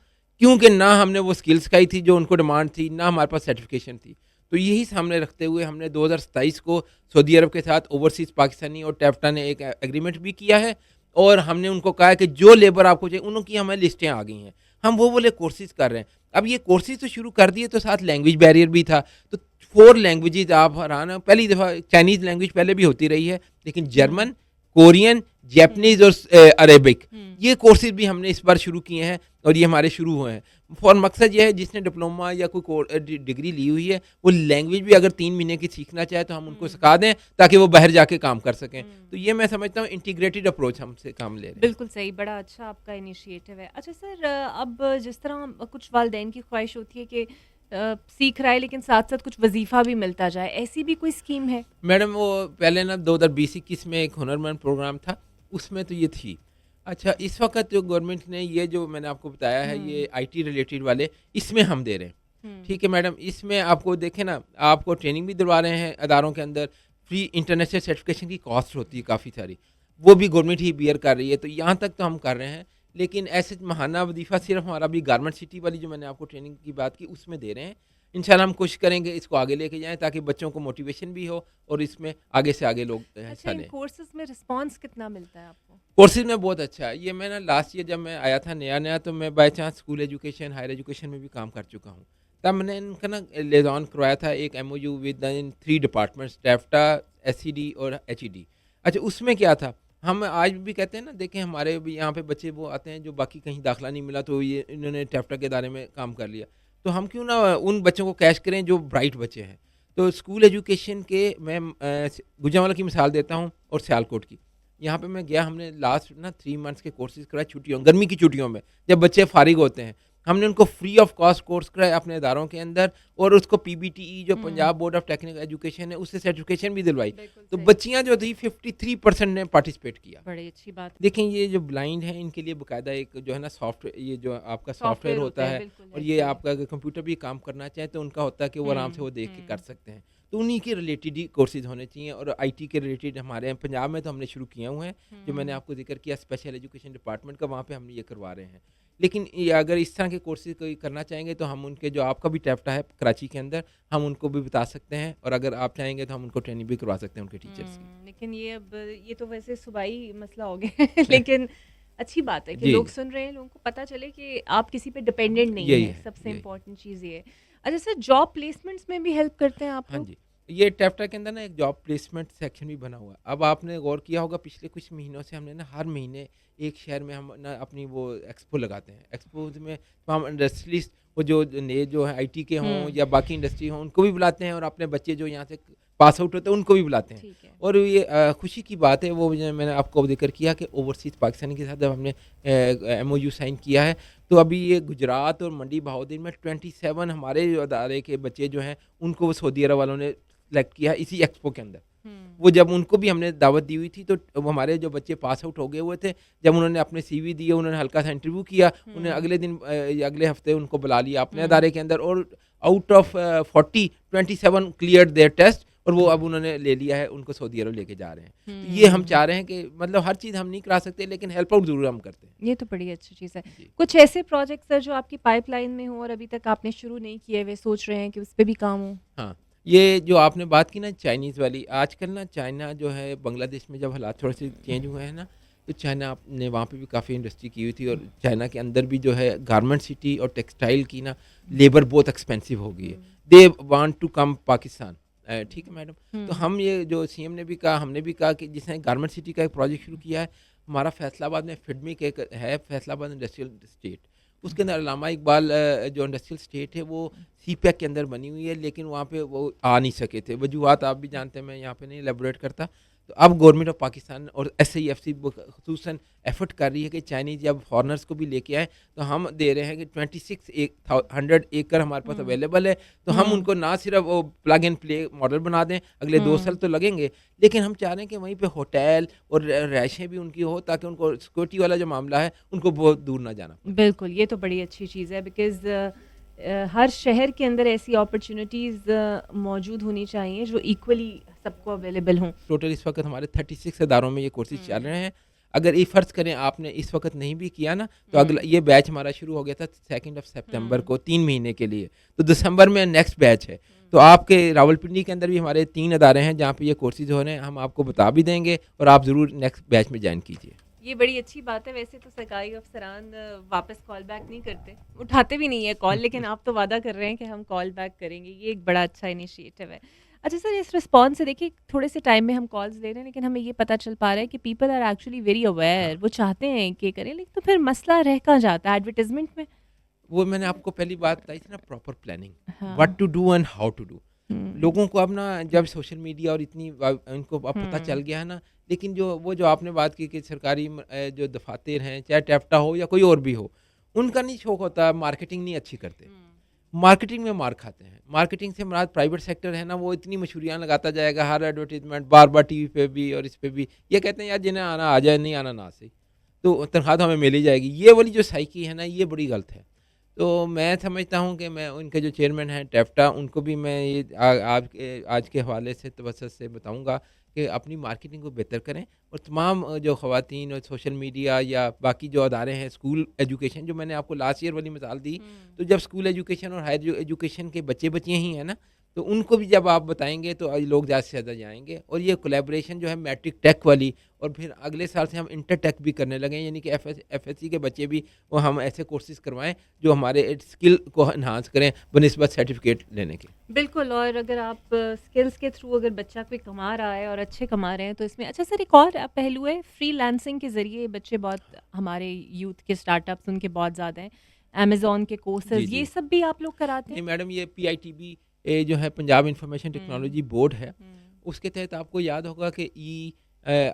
क्योंकि ना हमने वो स्किल सिखाई थी जो उनको डिमांड थी, ना हमारे पास सर्टिफिकेशन थी। तो यही सामने रखते हुए हमने 2027 को सऊदी अरब के साथ ओवरसीज़ पाकिस्तानी और टैफ्टा ने एक एग्रीमेंट भी किया है और हमने उनको कहा है कि जो लेबर आपको चाहिए उनकी हमें लिस्टें आ गई हैं। हम वो वाले कोर्सेज़ कर रहे हैं। अब ये कोर्सेज़ तो शुरू कर दिए, तो साथ लैंग्वेज बैरियर भी था। तो 4 लैंग्वेजेज़ आप हैरान हैं, पहली दफ़ा चाइनीज़ लैंग्वेज पहले भी होती रही है, लेकिन जर्मन, कोरियन, जैपनीज़ और अरेबिक ये कोर्सेज़ भी हमने इस बार शुरू किए हैं और ये हमारे शुरू हुए हैं। फॉर मकसद ये है जिसने डिप्लोमा या कोई डिग्री ली हुई है वो लैंग्वेज भी अगर 3 महीने की सीखना चाहे तो हम उनको सिखा दें ताकि वो बाहर जाके काम कर सकें। तो ये मैं समझता हूँ इंटीग्रेटेड अप्रोच हमसे काम ले रहे हैं। बिल्कुल सही, बड़ा अच्छा आपका इनिशिएटिव है। अच्छा सर, अब जिस तरह कुछ वालिदैन की ख्वाहिश होती है कि सीख रहा है लेकिन साथ-साथ कुछ वज़ीफ़ा भी मिलता जाए, ऐसी भी कोई स्कीम है? मैडम वो पहले ना 2020-21 में एक हुनरमंद प्रोग्राम था, उसमें तो ये थी। अच्छा, इस वक़्त जो गवर्नमेंट ने ये जो मैंने आपको बताया है ये आईटी रिलेटेड वाले, इसमें हम दे रहे हैं। ठीक है मैडम, इसमें आपको देखें ना, आपको ट्रेनिंग भी दिलवा रहे हैं अदारों के अंदर, फ्री इंटरनेशनल सर्टिफिकेशन की कॉस्ट होती है काफ़ी सारी, वो भी गवर्नमेंट ही बियर कर रही है। तो यहाँ तक तो हम कर रहे हैं, लेकिन ऐसे महाना वजीफ़ा सिर्फ हमारा भी गारमेंट सिटी वाली जो मैंने आपको ट्रेनिंग की बात की उसमें दे रहे हैं। इंशाल्लाह हम कोशिश करेंगे इसको आगे लेके जाएँ ताकि बच्चों को मोटिवेशन भी हो और इसमें आगे से आगे लोग अच्छा, हिस्सा इन लें। कोर्सेज़ में रिस्पॉन्स कितना मिलता है आपको? कोर्सेज़ में बहुत अच्छा है। ये मैं ना लास्ट ईयर जब मैं आया था नया-नया, तो मैं by chance school education, higher education में भी काम कर चुका हूँ। तब मैंने इनका ना लिएज़ॉन करवाया था एक एमओयू विद इन 3 डिपार्टमेंट्स टैफ्टा, एसईडी और एचईडी। अच्छा, उसमें क्या था, हम आज भी कहते हैं ना, देखें हमारे भी यहाँ पे बच्चे वो आते हैं जो बाकी कहीं दाखिला नहीं मिला तो ये इन्होंने टैफ्टा के दायरे में काम कर लिया। तो हम क्यों ना उन बच्चों को कैच करें जो ब्राइट बच्चे हैं। तो स्कूल एजुकेशन के मैं गुजरांवाला की मिसाल देता हूँ और सियालकोट की। यहाँ पे मैं गया, हमने लास्ट ना 3 मंथ्स के कोर्सेज़ कराए छुट्टियों गर्मी की छुट्टियों में, जब बच्चे फ़ारिग होते हैं। हमने उनको फ्री ऑफ कॉस्ट कोर्स कराए अपने इदारों के अंदर और उसको पीबीटीई जो Punjab board of technical education है उससे सर्टिफिकेशन भी दिलवाई। बिल्कुल तो सही। बच्चियाँ जो थी 53% ने पार्टिसिपेट किया। बड़ी अच्छी बात। देखें ये जो ब्लाइंड हैं इनके लिए बाकायदा एक जो है ना सॉफ्टवेयर, ये जो आपका सॉफ्टवेयर सॉफ्टवेयर होता है बिल्कुल, और ये एग्री। आपका अगर कंप्यूटर भी काम करना चाहे तो उनका होता है कि वो आराम से वो देख के कर हुँ। सकते हैं। तो उन्हीं के रिलेटेड ही कोर्सेज़ होने चाहिए और आईटी के रिलेटेड हमारे यहाँ पंजाब में तो हमने शुरू किए हुए हैं। जो मैंने आपको ज़िक्र किया स्पेशल एजुकेशन डिपार्टमेंट का, वहाँ पे हम ये करवा रहे हैं। लेकिन ये अगर इस तरह के कोर्सेज़ कोई करना चाहेंगे तो हम उनके जो आपका भी टैफ्टा है कराची के अंदर, हम उनको भी बता सकते हैं और अगर आप चाहेंगे तो हम उनको ट्रेनिंग भी करवा सकते हैं उनके टीचर्स की। लेकिन ये तो वैसे सूबाई मसला हो गया है लेकिन अच्छी बात है कि जी। लोग सुन रहे हैं, लोगों को पता चले कि आप किसी पे डिपेंडेंट नहीं यही है, है, सबसे यही। इम्पोर्टेंट चीज़ ये है। अच्छा सर, जॉब प्लेसमेंट्स में भी हेल्प करते हैं आप हाँ लोग? जी, ये टैफ्टा के अंदर ना एक जॉब प्लेसमेंट सेक्शन भी बना हुआ है। अब आपने गौर किया होगा पिछले कुछ महीनों से हमने ना हर महीने एक शहर में हम ना अपनी वो एक्सपो लगाते हैं। एक्सपो में तमाम इंडस्ट्रियलिस्ट वो जो नए जो है आईटी के हों हुँ। या बाकी इंडस्ट्री हों उनको भी बुलाते हैं और अपने बच्चे जो यहाँ से पास आउट होते हैं उनको भी बुलाते हैं। ठीक है। और ये खुशी की बात है, वो जो मैंने आपको ज़िक्र किया कि ओवरसीज़ पाकिस्तानी के साथ जब हमने एमओयू साइन किया है, तो अभी ये गुजरात और मंडी बहाउद्दीन में 27 हमारे जो अदारे के बच्चे जो हैं उनको वो सऊदी अरब वालों ने सेलेक्ट किया इसी एक्सपो के अंदर। वो जब उनको भी हमने दावत दी हुई थी तो वो हमारे जो बच्चे पास आउट हो गए हुए थे, जब उन्होंने अपने सीवी दिए, उन्होंने हल्का सा इंटरव्यू किया, उन्हें अगले दिन या अगले हफ्ते उनको बुला लिया अपने अदारे के अंदर और out of 40 27 cleared their test और वो अब उन्होंने ले लिया है, उनको सऊदी अरब लेके जा रहे हैं। तो ये हम चाह रहे हैं कि मतलब हर चीज़ हम नहीं करा सकते लेकिन हेल्प आउट ज़रूर हम करते हैं। ये तो बड़ी अच्छी चीज़ है। जी। कुछ ऐसे प्रोजेक्ट सर जो आपकी पाइपलाइन में हो और अभी तक आपने शुरू नहीं किए हुए, सोच रहे हैं कि उस पे भी काम हो? हाँ, ये जो आपने बात की ना चाइनीज़ वाली, आजकल ना चाइना जो है बांग्लादेश में जब हालात थोड़े से चेंज हुए हैं ना, तो चाइना ने वहाँ पे भी काफ़ी इंडस्ट्री की हुई थी और चाइना के अंदर भी जो है गारमेंट सिटी और टेक्सटाइल की ना लेबर बहुत एक्सपेंसिव हो गई है। They want to come Pakistan. ठीक है मैडम? तो हम ये जो सीएम ने भी कहा, हमने भी कहा कि जिसने गारमेंट सिटी का एक प्रोजेक्ट शुरू किया है, हमारा फैसलाबाद में फिडमिक एक है, फैसलाबाद इंडस्ट्रियल एस्टेट। उसके अंदर अल्लामा इकबाल जो इंडस्ट्रियल स्टेट है वो सीपैक के अंदर बनी हुई है, लेकिन वहाँ पे वो आ नहीं सके थे। वजूहत आप भी जानते हैं, मैं यहाँ पे नहीं एलेबोरेट करता। तो अब गवर्नमेंट ऑफ पाकिस्तान और SIFC खसूसन एफर्ट कर रही है कि चाइनीज या फॉरनर्स को भी लेके आए। तो हम दे रहे हैं कि 2600 एकड़ हमारे पास अवेलेबल है। तो हम उनको ना सिर्फ वो प्लग एंड प्ले मॉडल बना दें, अगले 2 साल तो लगेंगे, लेकिन हम चाह रहे हैं कि वहीं पे होटल और रहायशें भी उनकी हो, ताकि उनको सिक्योरिटी वाला जो मामला है उनको बहुत दूर ना जाना पड़े। बिल्कुल, ये तो बड़ी अच्छी चीज़ है बिकॉज़ हर शहर के अंदर ऐसी अपॉर्चुनिटीज़ मौजूद होनी चाहिए जो इक्वली सबको अवेलेबल हों। टोटल इस वक्त हमारे 36 इदारों में ये कोर्सेज चल रहे हैं। अगर ये फ़र्ज़ करें आपने इस वक्त नहीं भी किया ना, तो अगला ये बैच हमारा शुरू हो गया था 2 सितंबर को 3 महीने के लिए। तो दिसंबर में नेक्स्ट बैच है। तो आपके रावलपिंडी के अंदर भी हमारे 3 अदारे हैं जहाँ पे ये कोर्सेज हो रहे हैं, हम आपको बता भी देंगे और आप ज़रूर नेक्स्ट बैच में ज्वाइन कीजिए। ये बड़ी अच्छी बात है। वैसे तो सरकारी अफसरान वापस कॉल बैक नहीं करते, उठाते भी नहीं है कॉल, लेकिन आप तो वादा कर रहे हैं कि हम कॉल बैक करेंगे। ये एक बड़ा अच्छा इनिशिएटिव है। अच्छा सर, इस रिस्पॉन्स से देखिए थोड़े से टाइम में हम कॉल्स ले रहे हैं, लेकिन हमें ये पता चल पा रहा है कि people are actually very aware. वो चाहते हैं कि करें, लेकिन तो फिर मसला रह कहाँ जाता है एडवर्टाइजमेंट में। वो मैंने आपको पहली बात बताई थी ना, प्रॉपर प्लानिंग, हाँ। What to do and how to do. हम्म, लोगों को अब ना जब सोशल मीडिया और इतनी इनको अब पता चल गया है ना, लेकिन जो आपने बात की कि सरकारी जो दफातर हैं, चाहे टेप्टा हो या कोई और भी हो, उनका नहीं शौक होता, मार्केटिंग नहीं अच्छी करते। मार्केटिंग में मार खाते हैं। मार्केटिंग से मुराद प्राइवेट सेक्टर है ना, वो इतनी मशहूरियाँ लगाता जाएगा, हर एडवर्टीजमेंट बार बार टीवी पे भी और इस पे भी। ये कहते हैं यार जिन्हें आना आ जाए, नहीं आना ना सही, तो तनख्वाह तो हमें मिल ही जाएगी। ये वाली जो साइकी है ना, ये बड़ी गलत है। तो मैं समझता हूँ कि मैं उनके जो चेयरमैन हैं टेफ्टा, उनको भी मैं ये आज के हवाले से तवज्जो से बताऊँगा कि अपनी मार्केटिंग को बेहतर करें, और तमाम जो ख़वातीन और सोशल मीडिया या बाकी जो अदारे हैं, स्कूल एजुकेशन, जो मैंने आपको लास्ट ईयर वाली मिसाल दी, तो जब स्कूल एजुकेशन और हायर एजुकेशन के बच्चे बच्चियाँ ही हैं ना, तो उनको भी जब आप बताएंगे तो लोग ज़्यादा से ज़्यादा जाएंगे। और ये कोलैबोरेशन जो है मैट्रिक टेक वाली, और फिर अगले साल से हम इंटर टेक भी करने लगे हैं, यानी कि FSC के बच्चे भी वो हम ऐसे कोर्सेज करवाएं जो हमारे स्किल को इन्हांस करें बनिस्बत सर्टिफिकेट लेने के। बिल्कुल। और अगर आप स्किल्स के थ्रू अगर बच्चा कोई कमा रहा है और अच्छे कमा रहे हैं तो इसमें अच्छा सर एक और पहलू है, फ्रीलांसिंग के ज़रिए बच्चे बहुत, हमारे यूथ के स्टार्टअप्स उनके बहुत ज़्यादा हैं, अमेज़न के जी कोर्सेज, ये जी सब भी आप लोग कराते नहीं हैं? मैडम, ये PITB जो है पंजाब इंफॉर्मेशन टेक्नोलॉजी बोर्ड है, हम्म, उसके तहत आपको याद होगा कि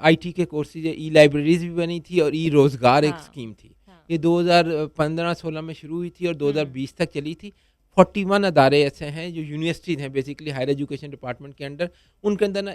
IT के कोर्सेज, लाइब्रेरीज भी बनी थी और रोज़गार एक हाँ स्कीम थी। हाँ। ये 2015-16 में शुरू हुई थी और हम्म 2020 तक चली थी। 41 अदारे ऐसे हैं जो यूनिवर्सिटीज़ हैं, बेसिकली हायर एजुकेशन डिपार्टमेंट के अंडर, उनके अंदर ना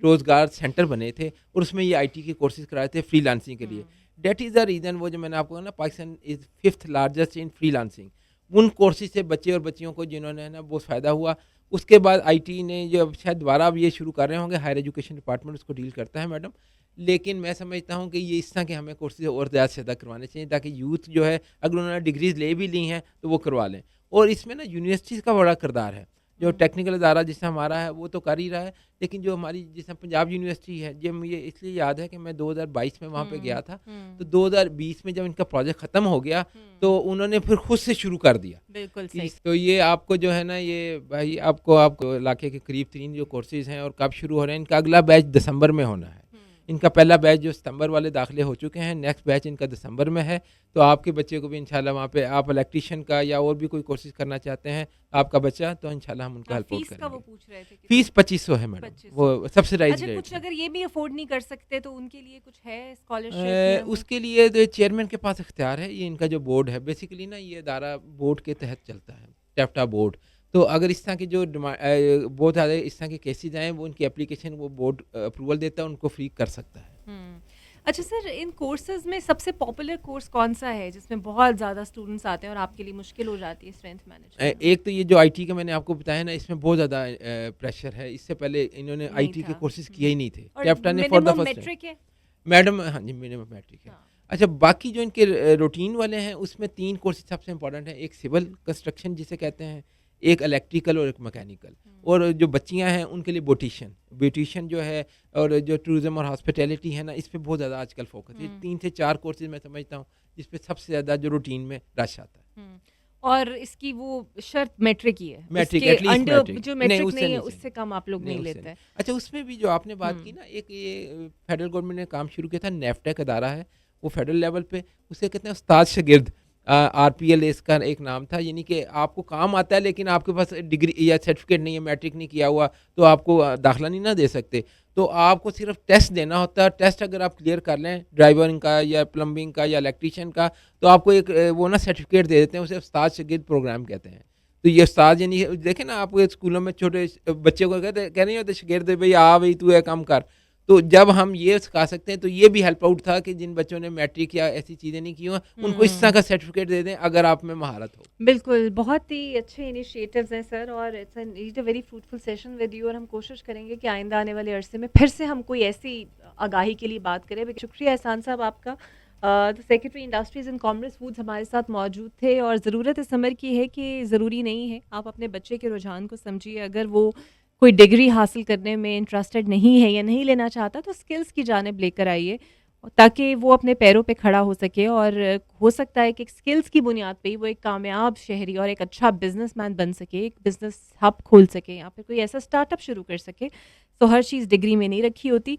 रोज़गार सेंटर बने थे और उसमें ये IT के कोर्सेज कराए थे फ्रीलांसिंग के लिए। डेट इज़ द रीज़न, वो जो मैंने आपको कहा ना, Pakistan is 5th largest in freelancing. उन कोर्सेज से बच्चे और बच्चियों को जिन्होंने ना बहुत फ़ायदा हुआ। उसके बाद IT ने जो अब शायद दोबारा अब ये शुरू कर रहे होंगे, हायर एजुकेशन डिपार्टमेंट उसको डील करता है मैडम। लेकिन मैं समझता हूँ कि ये इस तरह के हमें कोर्सेज और ज़्यादा से ज़्यादा करवाने चाहिए, ताकि यूथ जो है अगर उन्होंने डिग्रीज ले भी ली हैं तो वो करवा लें। और इसमें ना यूनिवर्सिटीज़ का बड़ा किरदार है। जो टेक्निकल अदारा जिससे हमारा है वो तो कर ही रहा है, लेकिन जो हमारी जैसे पंजाब यूनिवर्सिटी है, जो मुझे इसलिए याद है कि मैं 2022 में वहाँ पे गया था, तो 2020 में जब इनका प्रोजेक्ट ख़त्म हो गया तो उन्होंने फिर खुद से शुरू कर दिया। बिल्कुल सही। तो ये आपको जो है ना, ये भाई आपको इलाके के करीब 3 जो कोर्सेज हैं और कब शुरू हो रहे हैं, इनका अगला बैच दिसंबर में होना है। इनका पहला बैच जो सितंबर वाले दाखिले हो चुके हैं, नेक्स्ट बैच इनका दिसंबर में है। तो आपके बच्चे को भी इंशाल्लाह वहाँ पे, आप इलेक्ट्रीशियन का या और भी कोई कोर्सेज करना चाहते हैं आपका बच्चा, तो इंशाल्लाह हम उनका हेल्प फीस का वो करेंगे। पूछ रहे थे फीस 2500 है मैडम, 2500। वो सब्सिडाइज अच्छा, रेट कुछ है। अगर ये भी अफोर्ड नहीं कर सकते तो उनके लिए कुछ है स्कॉलरशिप या वो? उसके लिए तो चेयरमैन के पास इख्तियार है, ये इनका जो बोर्ड है, बेसिकली ना ये अदारा बोर्ड के तहत चलता है, टेफ्टा बोर्ड। तो अगर इस तरह की जो बहुत ज़्यादा इस तरह के केसेज आए, वो उनकी एप्लीकेशन वो बोर्ड अप्रूवल देता है, उनको फ्री कर सकता है। अच्छा सर, इन कोर्सेज में सबसे पॉपुलर कोर्स कौन सा है जिसमें बहुत ज़्यादा स्टूडेंट्स आते हैं और आपके लिए मुश्किल हो जाती है स्ट्रेंथ मैनेज करना? एक तो ये जो IT का मैंने आपको बताया ना, इसमें बहुत ज़्यादा प्रेशर है। इससे पहले इन्होंने नहीं IT के था। कोर्सेज किए ही नहीं थे, और टेफ्टा ने for the minimum first time. Matric है? मैडम हाँ जी, मिनिमम मैट्रिक है। हाँ। अच्छा, बाकी जो इनके रूटीन वाले हैं उसमें 3 कोर्सेज सबसे इंपॉर्टेंट है। एक सिविल कंस्ट्रक्शन जिसे कहते हैं, एक इलेक्ट्रिकल और एक मैकेनिकल। और जो बच्चियां हैं उनके लिए ब्यूटिशियन जो है, और जो टूरिज्म और हॉस्पिटैलिटी है ना, इस पे बहुत ज़्यादा आजकल फोकस है। 3 से 4 कोर्सेज मैं समझता हूँ जिस पे सबसे ज़्यादा जो रूटीन में रश आता है। और इसकी वो शर्त मैट्रिक ही है? मैट्रिक, उसके एटलीस्ट अंडर मैट्रिक। जो नहीं, मैट्रिक उससे नहीं है नीचे उससे कम आप लोग नहीं उससे लेते नहीं। हैं? अच्छा, उसमें भी जो आपने बात की ना, एक ये फेडरल गवर्नमेंट ने काम शुरू किया था, नेफ्टेक अदारा है, वो फेडरल लेवल पे, उसे कहते हैं उस्ताद शागिर्द। आरपीएल इसका एक नाम था, यानी कि आपको काम आता है लेकिन आपके पास डिग्री या सर्टिफिकेट नहीं है, मैट्रिक नहीं किया हुआ, तो आपको दाखिला नहीं ना दे सकते। तो आपको सिर्फ टेस्ट देना होता है। टेस्ट अगर आप क्लियर कर लें ड्राइवरिंग का या प्लम्बिंग का या इलेक्ट्रीशियन का, तो आपको एक वो ना सर्टिफिकेट दे देते हैं, उसे उस्ताद शागिर्द प्रोग्राम कहते हैं। तो ये उस्ताद यानी देखें ना, आपको स्कूलों में छोटे बच्चे को कह नहीं होते शागिर्द, भाई आ भाई तू ये काम कर। तो जब हम ये सिखा सकते हैं, तो ये भी हेल्प आउट था कि जिन बच्चों ने मैट्रिक या ऐसी चीज़ें नहीं की हुआ, उनको इस तरह हुँ। का सर्टिफिकेट दे दें अगर आप में महारत हो। बिल्कुल, बहुत ही अच्छे इनिशिएटिव्स हैं सर, और it's a very fruitful session with you, और हम कोशिश करेंगे कि आइंदा आने वाले अरसे में फिर से हम कोई ऐसी आगाही के लिए बात करें। शुक्रिया एहसान साहब आपका। The secretary industries and commerce foods हमारे साथ मौजूद थे, और ज़रूरत इस उम्र की है कि ज़रूरी नहीं है, आप अपने बच्चे के रुझान को समझिए। अगर वो कोई डिग्री हासिल करने में इंटरेस्टेड नहीं है या नहीं लेना चाहता, तो स्किल्स की जानिब लेकर आइए, ताकि वो अपने पैरों पे खड़ा हो सके, और हो सकता है कि स्किल्स की बुनियाद पे ही वो एक कामयाब शहरी और एक अच्छा बिजनेसमैन बन सके, एक बिजनेस हब खोल सके, या फिर कोई ऐसा स्टार्टअप शुरू कर सके। तो हर चीज़ डिग्री में नहीं रखी होती।